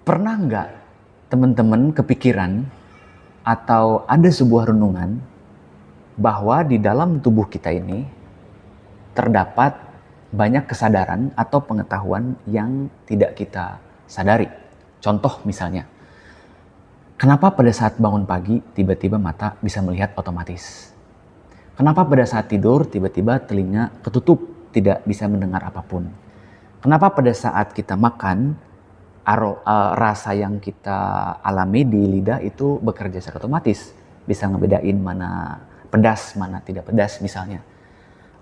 Pernah nggak teman-teman kepikiran atau ada sebuah renungan bahwa di dalam tubuh kita ini terdapat banyak kesadaran atau pengetahuan yang tidak kita sadari. Contoh misalnya, kenapa pada saat bangun pagi tiba-tiba mata bisa melihat otomatis? Kenapa pada saat tidur tiba-tiba telinga ketutup tidak bisa mendengar apapun? Kenapa pada saat kita makan rasa yang kita alami di lidah itu bekerja secara otomatis, bisa ngebedain mana pedas mana tidak pedas misalnya.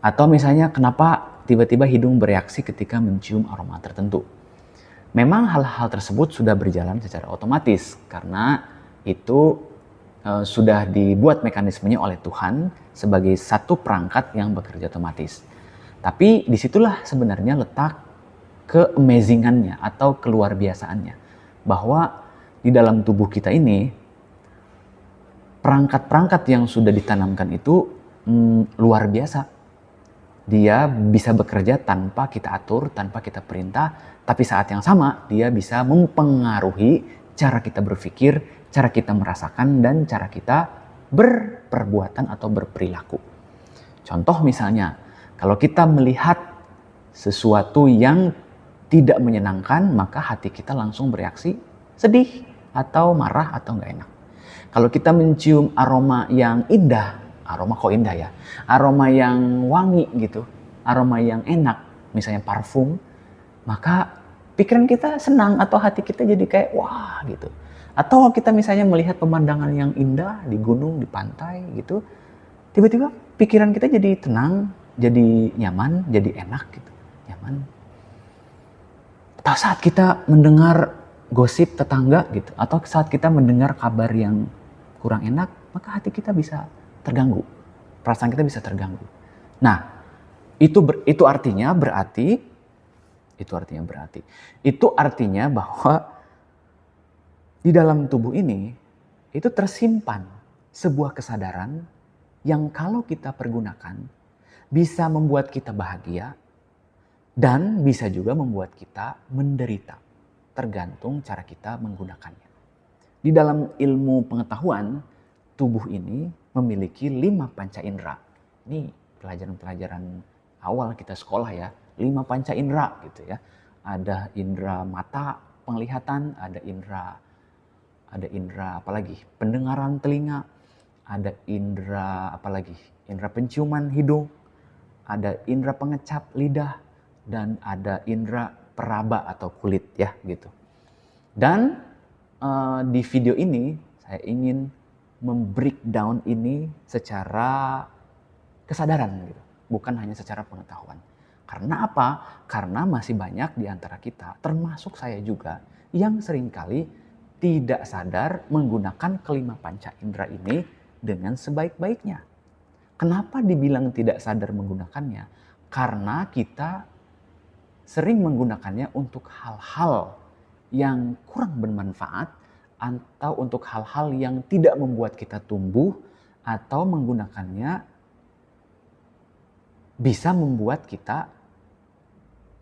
Atau misalnya kenapa tiba-tiba hidung bereaksi ketika mencium aroma tertentu. Memang hal-hal tersebut sudah berjalan secara otomatis karena itu sudah dibuat mekanismenya oleh Tuhan sebagai satu perangkat yang bekerja otomatis. Tapi disitulah sebenarnya letak keamazingannya atau keluar biasaannya. Bahwa di dalam tubuh kita ini, perangkat-perangkat yang sudah ditanamkan itu luar biasa. Dia bisa bekerja tanpa kita atur, tanpa kita perintah, tapi saat yang sama dia bisa mempengaruhi cara kita berpikir, cara kita merasakan, dan cara kita berperbuatan atau berperilaku. Contoh misalnya, kalau kita melihat sesuatu yang tidak menyenangkan, maka hati kita langsung bereaksi sedih atau marah atau nggak enak. Kalau kita mencium aroma yang indah, aroma kok indah ya, aroma yang wangi gitu, aroma yang enak, misalnya parfum, maka pikiran kita senang atau hati kita jadi kayak wah gitu. Atau kita misalnya melihat pemandangan yang indah di gunung, di pantai gitu, tiba-tiba pikiran kita jadi tenang, jadi nyaman, jadi enak gitu, nyaman. Atau saat kita mendengar gosip tetangga gitu, atau saat kita mendengar kabar yang kurang enak, maka hati kita bisa terganggu, perasaan kita bisa terganggu. Nah, itu artinya bahwa di dalam tubuh ini itu tersimpan sebuah kesadaran yang kalau kita pergunakan bisa membuat kita bahagia dan bisa juga membuat kita menderita, tergantung cara kita menggunakannya. Di dalam ilmu pengetahuan, tubuh ini memiliki 5 panca indera. Ini pelajaran-pelajaran awal kita sekolah ya, 5 panca indera gitu ya. Ada indera mata, penglihatan, ada indera apalagi? Pendengaran telinga, ada indera apalagi? Indera penciuman hidung, ada indera pengecap lidah, dan ada indera peraba atau kulit ya gitu. Dan di video ini saya ingin membreakdown ini secara kesadaran gitu, bukan hanya secara pengetahuan. Karena apa? Karena masih banyak di antara kita, termasuk saya juga, yang seringkali tidak sadar menggunakan kelima panca indera ini dengan sebaik-baiknya. Kenapa dibilang tidak sadar menggunakannya? Karena kita sering menggunakannya untuk hal-hal yang kurang bermanfaat atau untuk hal-hal yang tidak membuat kita tumbuh, atau menggunakannya bisa membuat kita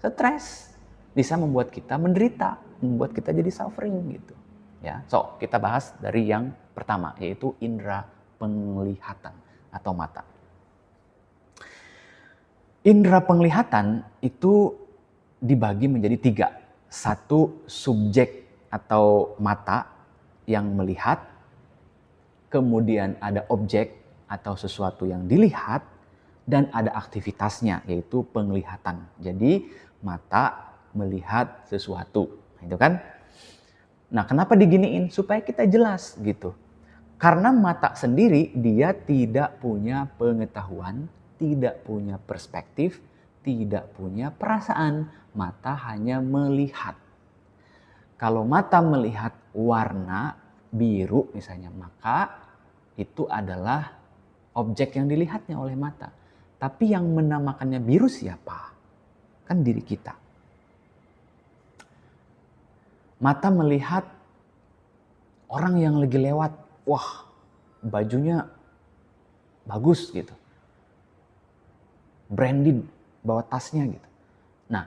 stres, bisa membuat kita menderita, membuat kita jadi suffering gitu. Ya, so kita bahas dari yang pertama, yaitu indera penglihatan atau mata. Indera penglihatan itu dibagi menjadi 3. Satu, subjek atau mata yang melihat. Kemudian ada objek atau sesuatu yang dilihat. Dan ada aktivitasnya, yaitu penglihatan. Jadi mata melihat sesuatu. Itu kan? Nah, kenapa diginiin? Supaya kita jelas gitu. Karena mata sendiri dia tidak punya pengetahuan, tidak punya perspektif, tidak punya perasaan. Mata hanya melihat. Kalau mata melihat warna biru misalnya, maka itu adalah objek yang dilihatnya oleh mata. Tapi yang menamakannya biru siapa? Kan diri kita. Mata melihat orang yang lagi lewat, wah bajunya bagus gitu, branded, bawa tasnya gitu. Nah,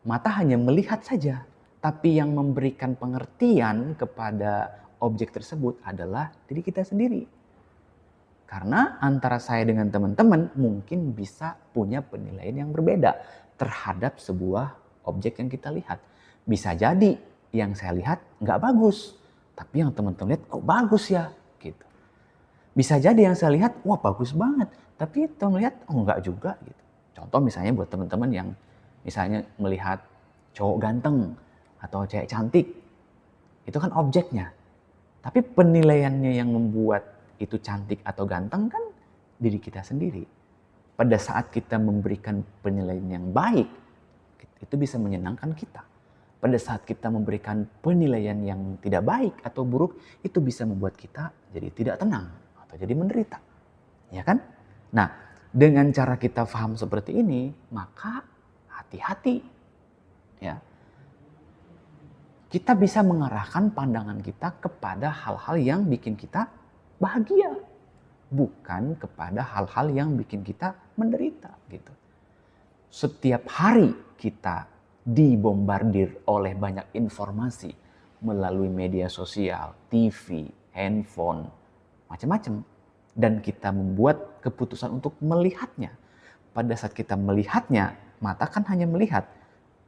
mata hanya melihat saja, Tapi yang memberikan pengertian kepada objek tersebut adalah diri kita sendiri. Karena antara saya dengan teman-teman mungkin bisa punya penilaian yang berbeda terhadap sebuah objek yang kita lihat. Bisa jadi yang saya lihat nggak bagus, tapi yang teman-teman lihat kok bagus ya, gitu. Bisa jadi yang saya lihat, wah bagus banget, tapi teman lihat oh nggak juga, gitu. Contoh misalnya buat teman-teman yang misalnya melihat cowok ganteng atau cewek cantik, itu kan objeknya. Tapi penilaiannya yang membuat itu cantik atau ganteng kan diri kita sendiri. Pada saat kita memberikan penilaian yang baik, itu bisa menyenangkan kita. Pada saat kita memberikan penilaian yang tidak baik atau buruk, itu bisa membuat kita jadi tidak tenang atau jadi menderita. Ya kan? Nah, dengan cara kita paham seperti ini, maka hati-hati. Ya. Kita bisa mengarahkan pandangan kita kepada hal-hal yang bikin kita bahagia, bukan kepada hal-hal yang bikin kita menderita gitu. Setiap hari kita dibombardir oleh banyak informasi melalui media sosial, TV, handphone, macam-macam, dan kita membuat keputusan untuk melihatnya. Pada saat kita melihatnya, mata kan hanya melihat,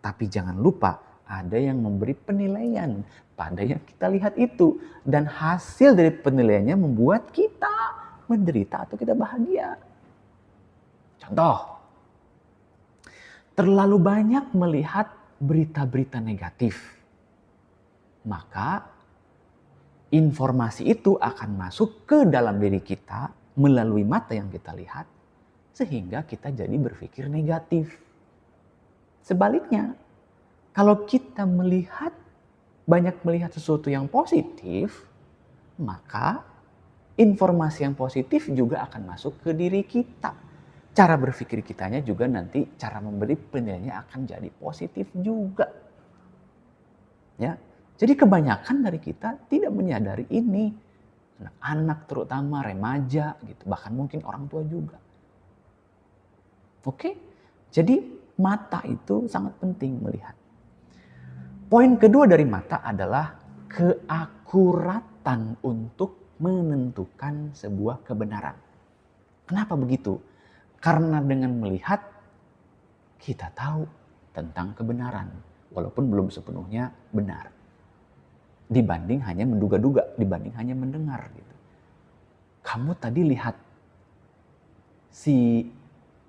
tapi jangan lupa ada yang memberi penilaian pada yang kita lihat itu. Dan hasil dari penilaiannya membuat kita menderita atau kita bahagia. Contoh, terlalu banyak melihat berita-berita negatif. Maka informasi itu akan masuk ke dalam diri kita melalui mata yang kita lihat. Sehingga kita jadi berpikir negatif. Sebaliknya, kalau kita banyak melihat sesuatu yang positif, maka informasi yang positif juga akan masuk ke diri kita. Cara berpikir kitanya juga nanti, cara memberi penilaiannya akan jadi positif juga. Ya, jadi kebanyakan dari kita tidak menyadari ini. Anak-anak terutama, remaja, gitu, bahkan mungkin orang tua juga. Oke, jadi mata itu sangat penting melihat. Poin kedua dari mata adalah keakuratan untuk menentukan sebuah kebenaran. Kenapa begitu? Karena dengan melihat kita tahu tentang kebenaran, walaupun belum sepenuhnya benar. Dibanding hanya menduga-duga, dibanding hanya mendengar gitu. Kamu tadi lihat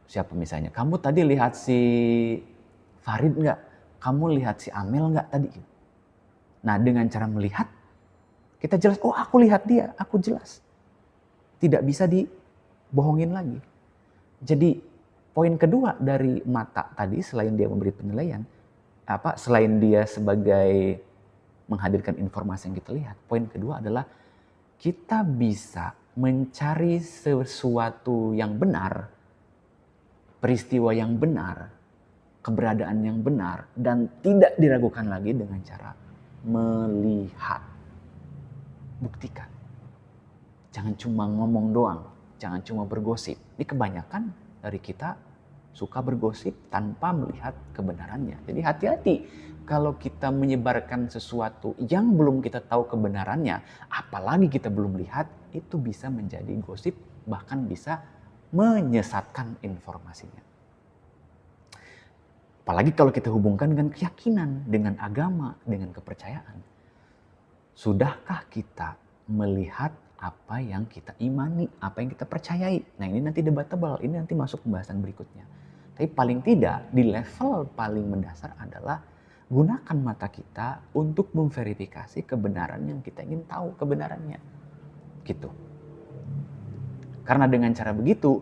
siapa misalnya? Kamu tadi lihat si Farid nggak? Kamu lihat si Amel nggak tadi? Nah, dengan cara melihat, kita jelas, oh aku lihat dia, aku jelas. Tidak bisa dibohongin lagi. Jadi, poin kedua dari mata tadi, selain dia memberi penilaian, selain dia sebagai menghadirkan informasi yang kita lihat, poin kedua adalah kita bisa mencari sesuatu yang benar, peristiwa yang benar, keberadaan yang benar, dan tidak diragukan lagi dengan cara melihat. Buktikan. Jangan cuma ngomong doang, jangan cuma bergosip. Ini kebanyakan dari kita suka bergosip tanpa melihat kebenarannya. Jadi hati-hati kalau kita menyebarkan sesuatu yang belum kita tahu kebenarannya, apalagi kita belum lihat, itu bisa menjadi gosip, bahkan bisa menyesatkan informasinya. Apalagi kalau kita hubungkan dengan keyakinan, dengan agama, dengan kepercayaan. Sudahkah kita melihat apa yang kita imani, apa yang kita percayai? Nah, ini nanti debatable, ini nanti masuk pembahasan berikutnya. Tapi paling tidak di level paling mendasar adalah gunakan mata kita untuk memverifikasi kebenaran yang kita ingin tahu kebenarannya. Gitu. Karena dengan cara begitu,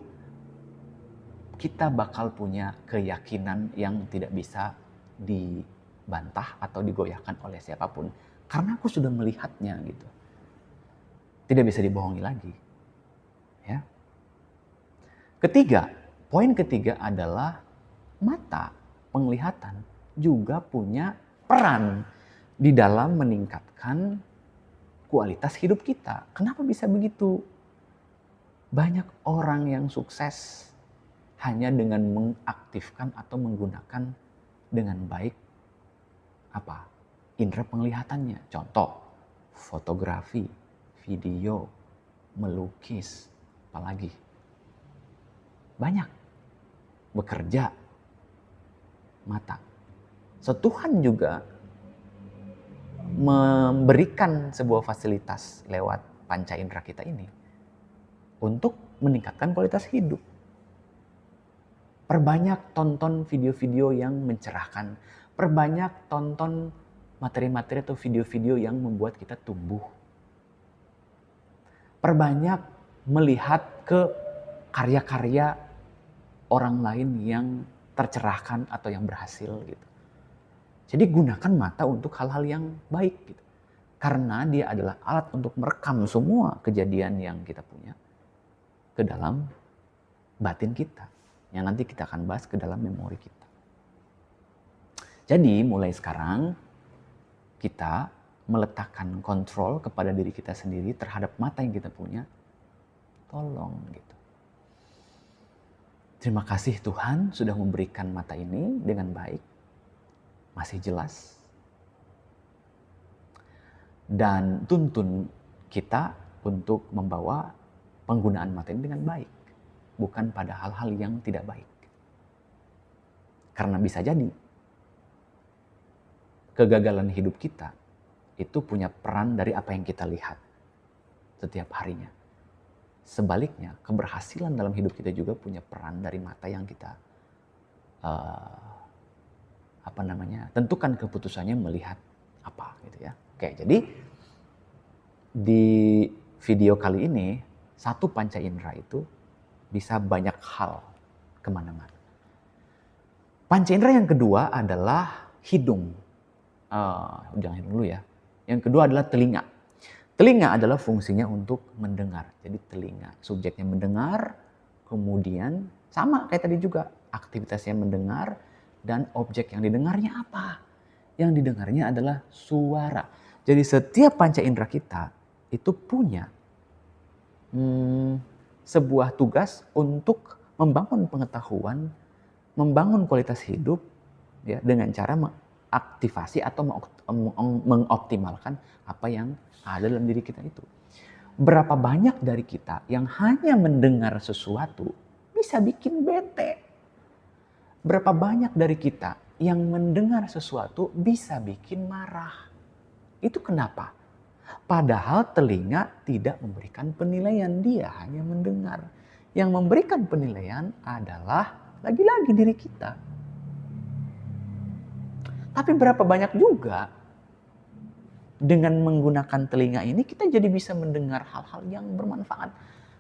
kita bakal punya keyakinan yang tidak bisa dibantah atau digoyahkan oleh siapapun. Karena aku sudah melihatnya gitu. Tidak bisa dibohongi lagi. Ya. Poin ketiga adalah mata, penglihatan juga punya peran di dalam meningkatkan kualitas hidup kita. Kenapa bisa begitu? Banyak orang yang sukses hanya dengan mengaktifkan atau menggunakan dengan baik indera penglihatannya. Contoh, fotografi, video, melukis, apalagi. Banyak. Bekerja, mata. So Tuhan juga memberikan sebuah fasilitas lewat panca indera kita ini untuk meningkatkan kualitas hidup. Perbanyak tonton video-video yang mencerahkan. Perbanyak tonton materi-materi atau video-video yang membuat kita tumbuh. Perbanyak melihat ke karya-karya orang lain yang tercerahkan atau yang berhasil gitu. Jadi gunakan mata untuk hal-hal yang baik gitu. Karena dia adalah alat untuk merekam semua kejadian yang kita punya ke dalam batin kita. Yang nanti kita akan bahas ke dalam memori kita. Jadi mulai sekarang kita meletakkan kontrol kepada diri kita sendiri terhadap mata yang kita punya. Tolong gitu. Terima kasih Tuhan sudah memberikan mata ini dengan baik. Masih jelas. Dan tuntun kita untuk membawa penggunaan mata ini dengan baik. Bukan pada hal-hal yang tidak baik. Karena bisa jadi kegagalan hidup kita itu punya peran dari apa yang kita lihat setiap harinya. Sebaliknya, keberhasilan dalam hidup kita juga punya peran dari mata yang kita tentukan keputusannya melihat apa gitu ya. Oke, jadi di video kali ini satu panca indera itu bisa banyak hal kemana-mana. Panca indera yang kedua adalah hidung. Jangan hidung dulu ya. Yang kedua adalah telinga. Telinga adalah fungsinya untuk mendengar. Jadi telinga, subjeknya mendengar, kemudian sama kayak tadi juga aktivitasnya mendengar dan objek yang didengarnya apa? Yang didengarnya adalah suara. Jadi setiap panca indera kita itu punya sebuah tugas untuk membangun pengetahuan, membangun kualitas hidup ya dengan cara mengaktifasi atau mengoptimalkan apa yang ada dalam diri kita itu. Berapa banyak dari kita yang hanya mendengar sesuatu bisa bikin bete. Berapa banyak dari kita yang mendengar sesuatu bisa bikin marah. Itu kenapa? Padahal telinga tidak memberikan penilaian, dia hanya mendengar. Yang memberikan penilaian adalah lagi-lagi diri kita. Tapi berapa banyak juga dengan menggunakan telinga ini kita jadi bisa mendengar hal-hal yang bermanfaat.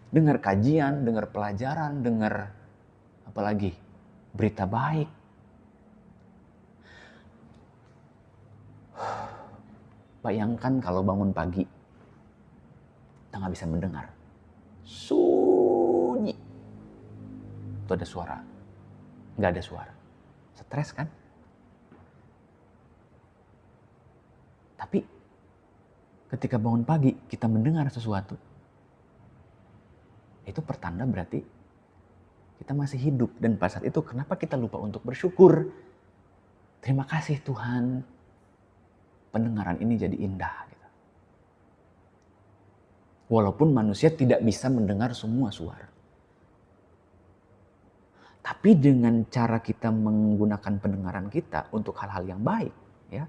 Dengar kajian, dengar pelajaran, dengar apalagi berita baik. Bayangkan kalau bangun pagi, kita nggak bisa mendengar. Sunyi. Itu ada suara. Nggak ada suara. Stres kan? Tapi ketika bangun pagi, kita mendengar sesuatu. Itu pertanda berarti kita masih hidup. Dan pada saat itu kenapa kita lupa untuk bersyukur? Terima kasih Tuhan. Pendengaran ini jadi indah. Walaupun manusia tidak bisa mendengar semua suara. Tapi dengan cara kita menggunakan pendengaran kita untuk hal-hal yang baik, ya,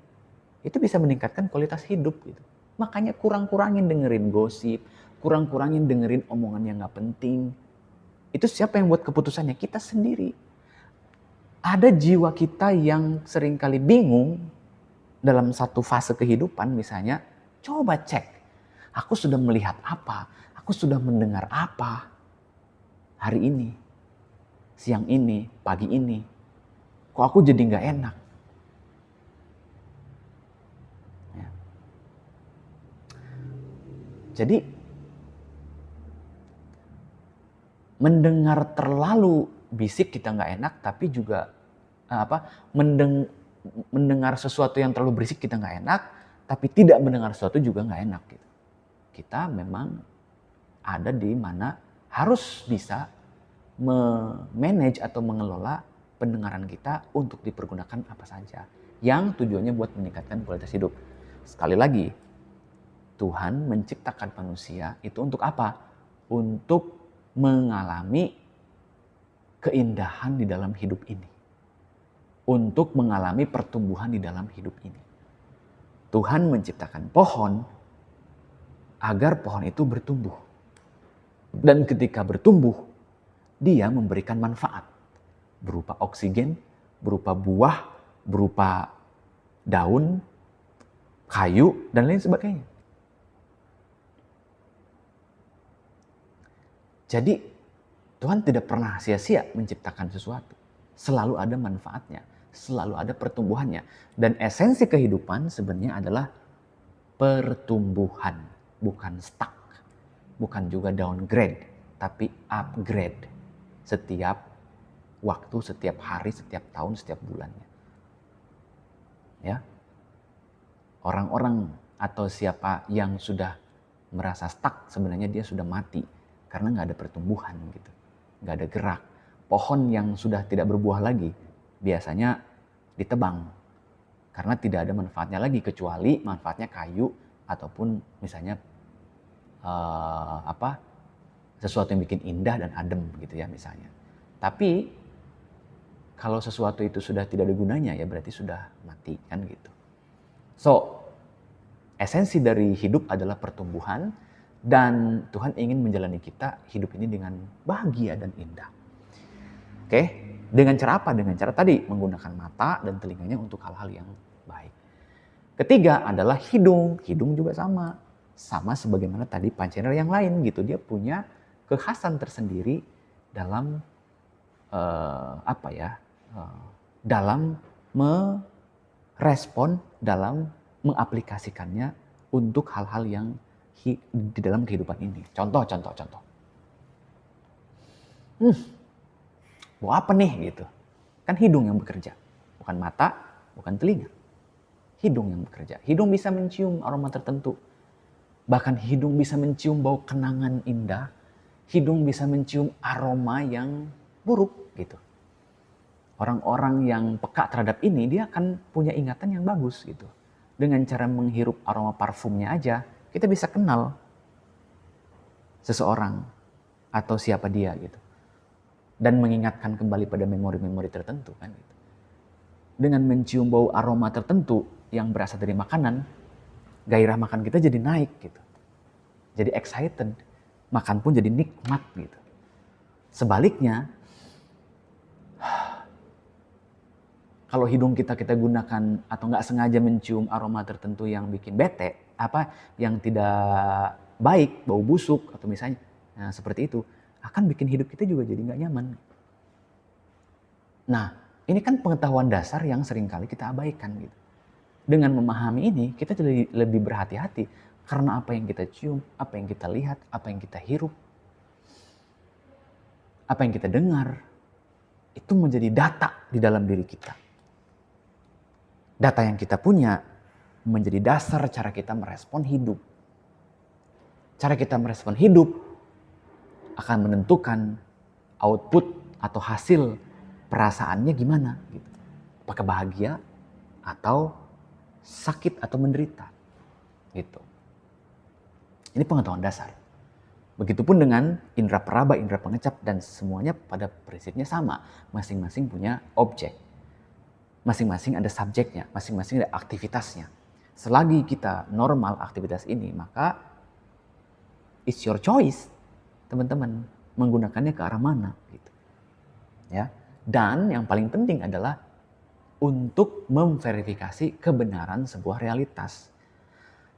itu bisa meningkatkan kualitas hidup. Gitu. Makanya kurang-kurangin dengerin gosip, kurang-kurangin dengerin omongan yang gak penting. Itu siapa yang buat keputusannya? Kita sendiri. Ada jiwa kita yang seringkali bingung dalam satu fase kehidupan misalnya, coba cek. Aku sudah melihat apa? Aku sudah mendengar apa? Hari ini, siang ini, pagi ini. Kok aku jadi gak enak? Ya. Jadi, mendengar terlalu bisik kita gak enak, tapi juga mendengar sesuatu yang terlalu berisik kita nggak enak, tapi tidak mendengar sesuatu juga nggak enak. Gitu. Kita memang ada di mana harus bisa manage atau mengelola pendengaran kita untuk dipergunakan apa saja. yang tujuannya buat meningkatkan kualitas hidup. Sekali lagi, Tuhan menciptakan manusia itu untuk apa? Untuk mengalami keindahan di dalam hidup ini. Untuk mengalami pertumbuhan di dalam hidup ini. Tuhan menciptakan pohon agar pohon itu bertumbuh. Dan ketika bertumbuh, dia memberikan manfaat. Berupa oksigen, berupa buah, berupa daun, kayu, dan lain sebagainya. Jadi Tuhan tidak pernah sia-sia menciptakan sesuatu. Selalu ada manfaatnya, selalu ada pertumbuhannya. Dan esensi kehidupan sebenarnya adalah pertumbuhan, bukan stuck. Bukan juga downgrade, tapi upgrade. Setiap waktu, setiap hari, setiap tahun, setiap bulannya. Ya. Orang-orang atau siapa yang sudah merasa stuck, sebenarnya dia sudah mati. Karena nggak ada pertumbuhan gitu. Nggak ada gerak. Pohon yang sudah tidak berbuah lagi, biasanya ditebang. Karena tidak ada manfaatnya lagi, kecuali manfaatnya kayu ataupun misalnya sesuatu yang bikin indah dan adem gitu ya misalnya. Tapi kalau sesuatu itu sudah tidak ada gunanya ya berarti sudah mati kan gitu. So, esensi dari hidup adalah pertumbuhan dan Tuhan ingin menjalani kita hidup ini dengan bahagia dan indah. Oke, dengan cara apa? Dengan cara tadi menggunakan mata dan telinganya untuk hal-hal yang baik. Ketiga adalah hidung. Hidung juga sama sebagaimana tadi panca-indera yang lain gitu. Dia punya kekhasan tersendiri dalam dalam merespon, dalam mengaplikasikannya untuk hal-hal yang di dalam kehidupan ini. Contoh. Mau apa nih gitu? Kan hidung yang bekerja, bukan mata, bukan telinga. Hidung yang bekerja. Hidung bisa mencium aroma tertentu. Bahkan hidung bisa mencium bau kenangan indah. Hidung bisa mencium aroma yang buruk gitu. Orang-orang yang peka terhadap ini, dia akan punya ingatan yang bagus gitu. Dengan cara menghirup aroma parfumnya aja, kita bisa kenal seseorang atau siapa dia gitu. Dan mengingatkan kembali pada memori-memori tertentu kan gitu. Dengan mencium bau aroma tertentu yang berasal dari makanan, gairah makan kita jadi naik gitu. Jadi excited. Makan pun jadi nikmat gitu. Sebaliknya, kalau hidung kita gunakan atau nggak sengaja mencium aroma tertentu yang bikin bete, yang tidak baik, bau busuk atau misalnya seperti itu, akan bikin hidup kita juga jadi nggak nyaman. Nah, ini kan pengetahuan dasar yang seringkali kita abaikan gitu. Dengan memahami ini, kita jadi lebih berhati-hati karena apa yang kita cium, apa yang kita lihat, apa yang kita hirup, apa yang kita dengar, itu menjadi data di dalam diri kita. Data yang kita punya menjadi dasar cara kita merespon hidup. Cara kita merespon hidup akan menentukan output atau hasil perasaannya gimana gitu. Apakah bahagia atau sakit atau menderita gitu. Ini pengetahuan dasar. Begitupun dengan indera peraba, indera pengecap dan semuanya pada prinsipnya sama. Masing-masing punya objek. Masing-masing ada subjeknya, masing-masing ada aktivitasnya. Selagi kita normal aktivitas ini, maka it's your choice, teman-teman, menggunakannya ke arah mana gitu. Ya. Dan yang paling penting adalah untuk memverifikasi kebenaran sebuah realitas.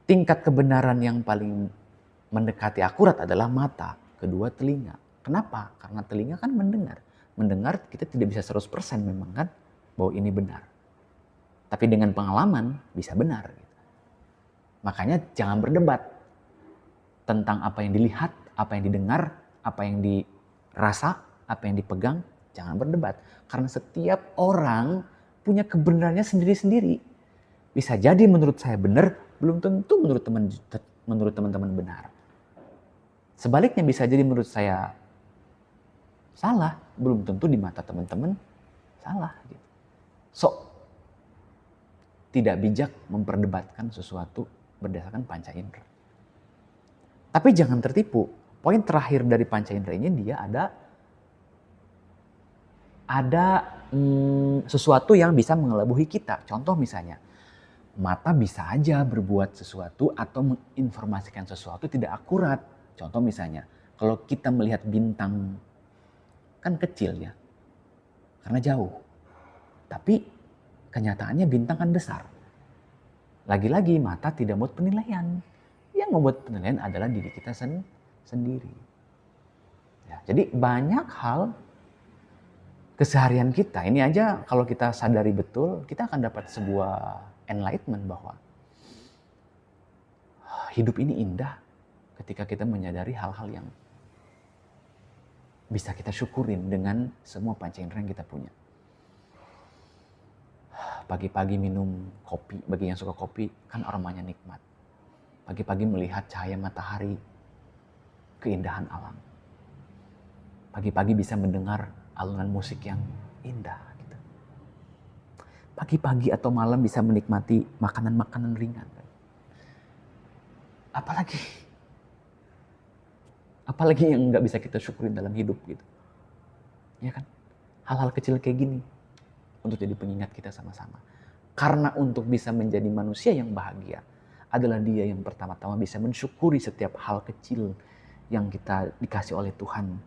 Tingkat kebenaran yang paling mendekati akurat adalah mata, kedua telinga. Kenapa? Karena telinga kan mendengar. Mendengar kita tidak bisa 100% memang kan bahwa ini benar. Tapi dengan pengalaman bisa benar. Makanya jangan berdebat tentang apa yang dilihat, apa yang didengar, apa yang dirasa, apa yang dipegang. Jangan berdebat. Karena setiap orang punya kebenarannya sendiri-sendiri. Bisa jadi menurut saya benar, belum tentu menurut teman-teman benar. Sebaliknya bisa jadi menurut saya salah, belum tentu di mata teman-teman salah. Gitu. So, tidak bijak memperdebatkan sesuatu berdasarkan panca indera. Tapi jangan tertipu. Poin terakhir dari panca indera ini dia ada sesuatu yang bisa mengelabuhi kita. Contoh misalnya, mata bisa aja berbuat sesuatu atau menginformasikan sesuatu tidak akurat. Contoh misalnya, kalau kita melihat bintang kan kecil ya, karena jauh. Tapi kenyataannya bintang kan besar. Lagi-lagi mata tidak membuat penilaian. Yang membuat penilaian adalah diri kita sendiri. Ya, jadi banyak hal keseharian kita, ini aja kalau kita sadari betul, kita akan dapat sebuah enlightenment bahwa hidup ini indah ketika kita menyadari hal-hal yang bisa kita syukurin dengan semua panca indera yang kita punya. Pagi-pagi minum kopi, bagi yang suka kopi kan aromanya nikmat. Pagi-pagi melihat cahaya matahari, keindahan alam. Pagi-pagi bisa mendengar alunan musik yang indah. Gitu. Pagi-pagi atau malam bisa menikmati makanan-makanan ringan. Apalagi yang nggak bisa kita syukurin dalam hidup gitu. Ya kan? Hal-hal kecil kayak gini untuk jadi pengingat kita sama-sama. Karena untuk bisa menjadi manusia yang bahagia adalah dia yang pertama-tama bisa mensyukuri setiap hal kecil yang kita dikasih oleh Tuhan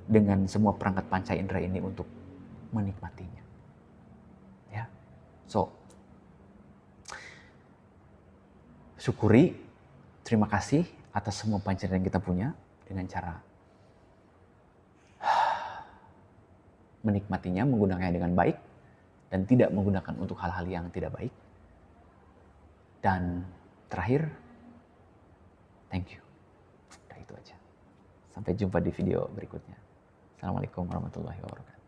dengan semua perangkat panca indera ini untuk menikmatinya. Ya. So, syukuri, terima kasih atas semua panca indera yang kita punya dengan cara menikmatinya, menggunakannya dengan baik, dan tidak menggunakan untuk hal-hal yang tidak baik. Dan terakhir, thank you. Udah itu aja. Sampai jumpa di video berikutnya. Assalamualaikum warahmatullahi wabarakatuh.